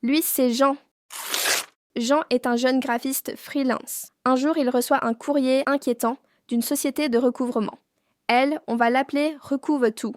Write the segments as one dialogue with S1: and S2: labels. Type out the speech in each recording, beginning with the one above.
S1: Lui, c'est Jean. Jean est un jeune graphiste freelance. Un jour, il reçoit un courrier inquiétant d'une société de recouvrement. Elle, on va l'appeler Recouvre Tout.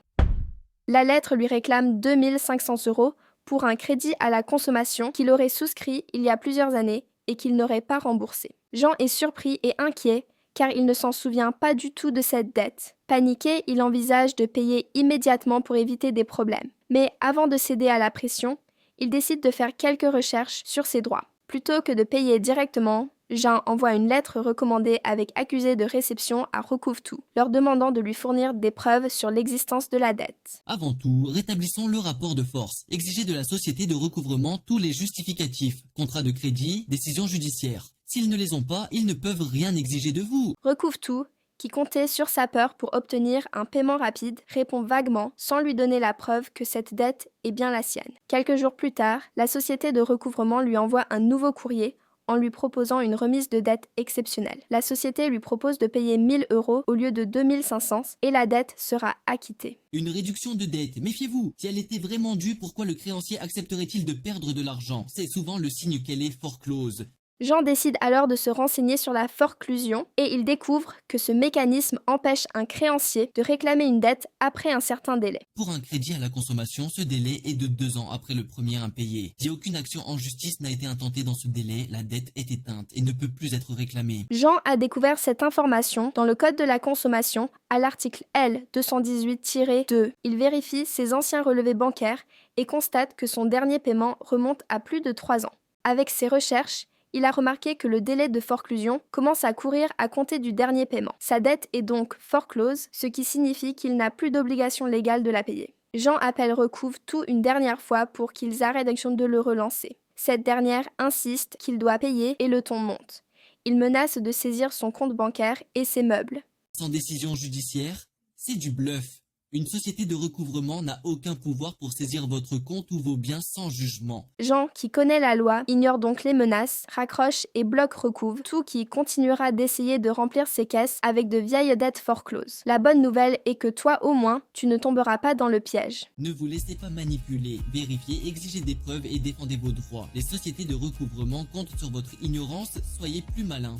S1: La lettre lui réclame 2500 € pour un crédit à la consommation qu'il aurait souscrit il y a plusieurs années et qu'il n'aurait pas remboursé. Jean est surpris et inquiet car il ne s'en souvient pas du tout de cette dette. Paniqué, il envisage de payer immédiatement pour éviter des problèmes. Mais avant de céder à la pression, il décide de faire quelques recherches sur ses droits. Plutôt que de payer directement, Jean envoie une lettre recommandée avec accusé de réception à Recouvre-Tout, leur demandant de lui fournir des preuves sur l'existence de la dette.
S2: Avant tout, rétablissons le rapport de force. Exigez de la société de recouvrement tous les justificatifs, contrat de crédit, décision judiciaire. S'ils ne les ont pas, ils ne peuvent rien exiger de vous.
S1: Recouvre-Tout, qui comptait sur sa peur pour obtenir un paiement rapide, répond vaguement sans lui donner la preuve que cette dette est bien la sienne. Quelques jours plus tard, la société de recouvrement lui envoie un nouveau courrier en lui proposant une remise de dette exceptionnelle. La société lui propose de payer 1000 € au lieu de 2500 et la dette sera acquittée.
S2: Une réduction de dette, méfiez-vous. Si elle était vraiment due, pourquoi le créancier accepterait-il de perdre de l'argent? C'est souvent le signe qu'elle est foreclose.
S1: Jean décide alors de se renseigner sur la forclusion et il découvre que ce mécanisme empêche un créancier de réclamer une dette après un certain délai.
S2: Pour un crédit à la consommation, ce délai est de 2 ans après le premier impayé. Si aucune action en justice n'a été intentée dans ce délai, la dette est éteinte et ne peut plus être réclamée.
S1: Jean a découvert cette information dans le Code de la consommation à l'article L 218-2. Il vérifie ses anciens relevés bancaires et constate que son dernier paiement remonte à plus de 3 ans. Avec ses recherches, il a remarqué que le délai de forclusion commence à courir à compter du dernier paiement. Sa dette est donc foreclose, ce qui signifie qu'il n'a plus d'obligation légale de la payer. Jean appelle Recouvre-Tout une dernière fois pour qu'ils arrêtent de le relancer. Cette dernière insiste qu'il doit payer et le ton monte. Il menace de saisir son compte bancaire et ses meubles.
S2: Sans décision judiciaire, c'est du bluff. Une société de recouvrement n'a aucun pouvoir pour saisir votre compte ou vos biens sans jugement.
S1: Jean, qui connaît la loi, ignore donc les menaces, raccroche et bloque Recouvre-Tout qui continuera d'essayer de remplir ses caisses avec de vieilles dettes forecloses. La bonne nouvelle est que toi au moins, tu ne tomberas pas dans le piège.
S2: Ne vous laissez pas manipuler, vérifiez, exigez des preuves et défendez vos droits. Les sociétés de recouvrement comptent sur votre ignorance, soyez plus malins.